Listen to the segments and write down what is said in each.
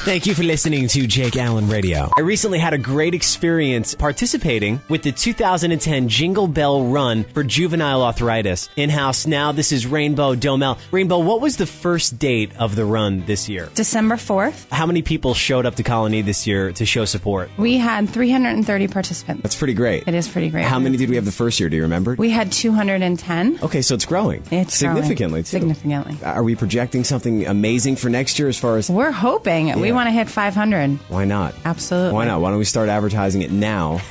Thank you for listening to Jake Allen Radio. I recently had a great experience participating with the 2010 Jingle Bell Run for juvenile arthritis. In-house now, this is Rainbow Doemel. Rainbow, what was the first date of the run this year? December 4th. How many people showed up to Colony this year to show support? We had 330 participants. That's pretty great. It is pretty great. How many did we have the first year? Do you remember? We had 210. Okay, so it's growing. It's significantly, growing. too. Significantly. Are we projecting something amazing for next year as far as... We're hoping. Yeah. We want to hit 500. Why not? Absolutely. Why not? Why don't we start advertising it now?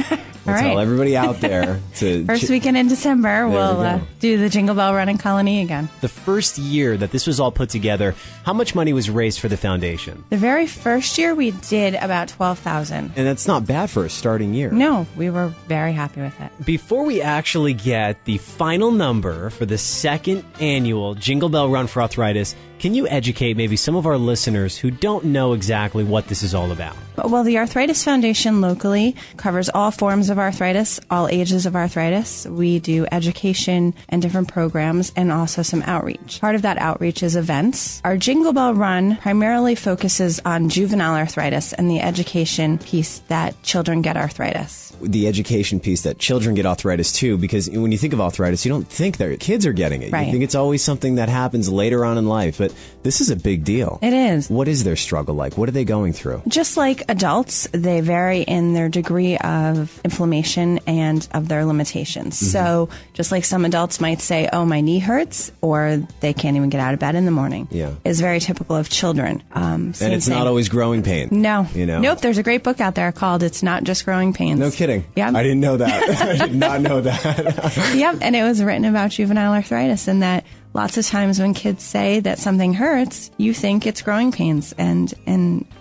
We'll tell everybody out there to... First weekend in December, we'll do the Jingle Bell Run in Colony again. The first year that this was all put together, how much money was raised for the foundation? The very first year, we did about $12,000. And that's not bad for a starting year. No, we were very happy with it. Before we actually get the final number for the second annual Jingle Bell Run for Arthritis, can you educate maybe some of our listeners who don't know exactly what this is all about? Well, the Arthritis Foundation locally covers all forms of arthritis, all ages of arthritis. We do education and different programs and also some outreach. Part of that outreach is events. Our Jingle Bell Run primarily focuses on juvenile arthritis and the education piece that children get arthritis. The education piece that children get arthritis too, because when you think of arthritis, you don't think that kids are getting it. Right. You think it's always something that happens later on in life, but this is a big deal. It is. What is their struggle like? What are they going through? Just like adults, they vary in their degree of inflammation and of their limitations. Mm-hmm. So just like some adults might say, oh, my knee hurts, or they can't even get out of bed in the morning. Yeah. Is very typical of children. And it's not always growing pain. No. You know? Nope. There's a great book out there called It's Not Just Growing Pains. No kidding. Yeah. I didn't know that. I did not know that. Yep. And it was written about juvenile arthritis, and that lots of times when kids say that something hurts, you think it's growing pains, and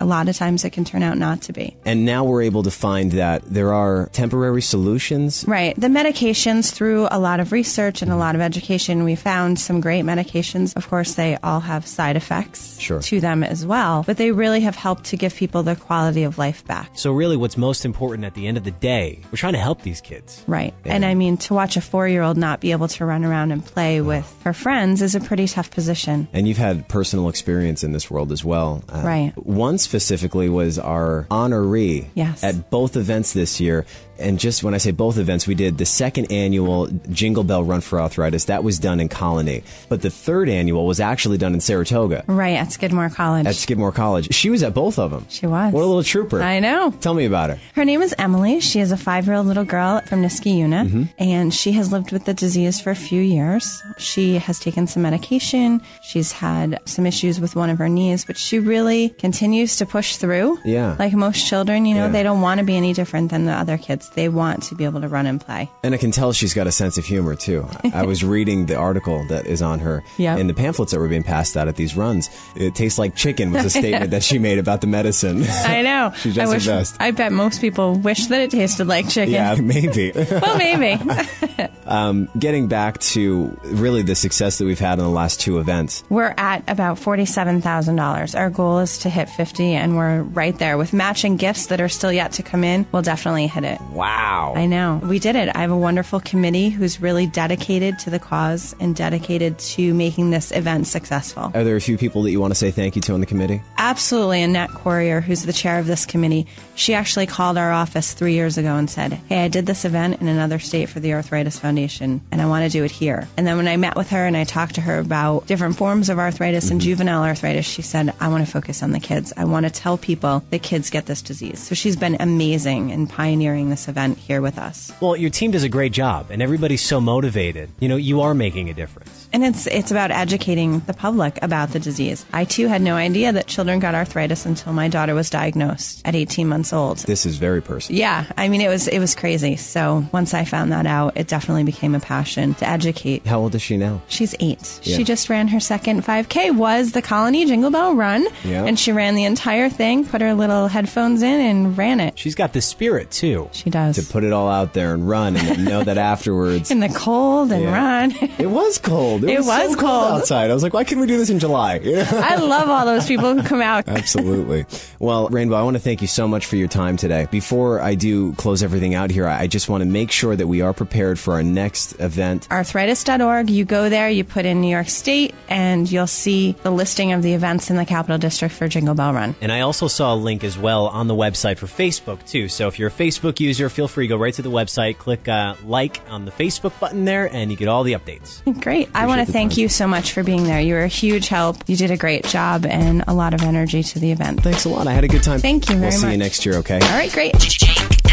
a lot of times it can turn out not to be. And now we're able to find that there are temporary solutions. Right. The medications, through a lot of research and a lot of education, we found some great medications. Of course, they all have side effects to them as well, but they really have helped to give people their quality of life back. So really what's most important at the end of the day, we're trying to help these kids. Right. Yeah. And I mean, to watch a 4-year-old not be able to run around and play with her friends is a pretty tough position. And you've had personal experience in this world as well. Right. One specifically was our honoree at both events this year. And just when I say both events, we did the second annual Jingle Bell Run for Arthritis. That was done in Colony. But the third annual was actually done in Saratoga. Right, at Skidmore College. At Skidmore College. She was at both of them. She was. What a little trooper. I know. Tell me about her. Her name is Emily. She is a 5-year-old little girl from Niskayuna, and she has lived with the disease for a few years. She has taken some medication. She's had some issues with one of her knees, but she really continues to push through. Yeah. Like most children, you know, they don't want to be any different than the other kids. They want to be able to run and play. And I can tell she's got a sense of humor, too. I was reading the article that is on her in the pamphlets that were being passed out at these runs. It tastes like chicken was a statement that she made about the medicine. I know. She does her best. I bet most people wish that it tasted like chicken. Yeah, maybe. Well, maybe. Getting back to really the success that we've had in the last 2 events. We're at about $47,000. Our goal is to hit 50, and we're right there. With matching gifts that are still yet to come in, we'll definitely hit it. Wow. I know. We did it. I have a wonderful committee who's really dedicated to the cause and dedicated to making this event successful. Are there a few people that you want to say thank you to on the committee? Absolutely. Annette Corrier, who's the chair of this committee, she actually called our office 3 years ago and said, hey, I did this event in another state for the Arthritis Foundation, and I want to do it here. And then when I met with her and I talked to her about different forms of arthritis and juvenile arthritis, she said, I want to focus on the kids. I want to tell people that kids get this disease. So she's been amazing in pioneering this event here with us. Well, your team does a great job, and everybody's so motivated. You know, you are making a difference. And it's about educating the public about the disease. I, too, had no idea that children got arthritis until my daughter was diagnosed at 18 months old. This is very personal. Yeah. I mean, it was crazy. So once I found that out, it definitely became a passion to educate. How old is she now? She's 8. Yeah. She just ran her second 5K, was the Colony Jingle Bell Run. Yeah. And she ran the entire thing, put her little headphones in, and ran it. She's got the spirit, too. She does. To put it all out there and run and know that afterwards. In the cold and run. It was cold. It was so cold outside. I was like, why couldn't we do this in July? I love all those people who come out. Absolutely. Well, Rainbow, I want to thank you so much for your time today. Before I do close everything out here, I just want to make sure that we are prepared for our next event. Arthritis.org. You go there, you put in New York State, and you'll see the listing of the events in the Capital District for Jingle Bell Run. And I also saw a link as well on the website for Facebook, too. So if you're a Facebook user, feel free to go right to the website, click like on the Facebook button there, and you get all the updates. Great. I want to thank you so much for being there. You were a huge help. You did a great job and a lot of energy to the event. Thanks a lot. I had a good time. Thank you very much. We'll see you next year, okay? All right, great.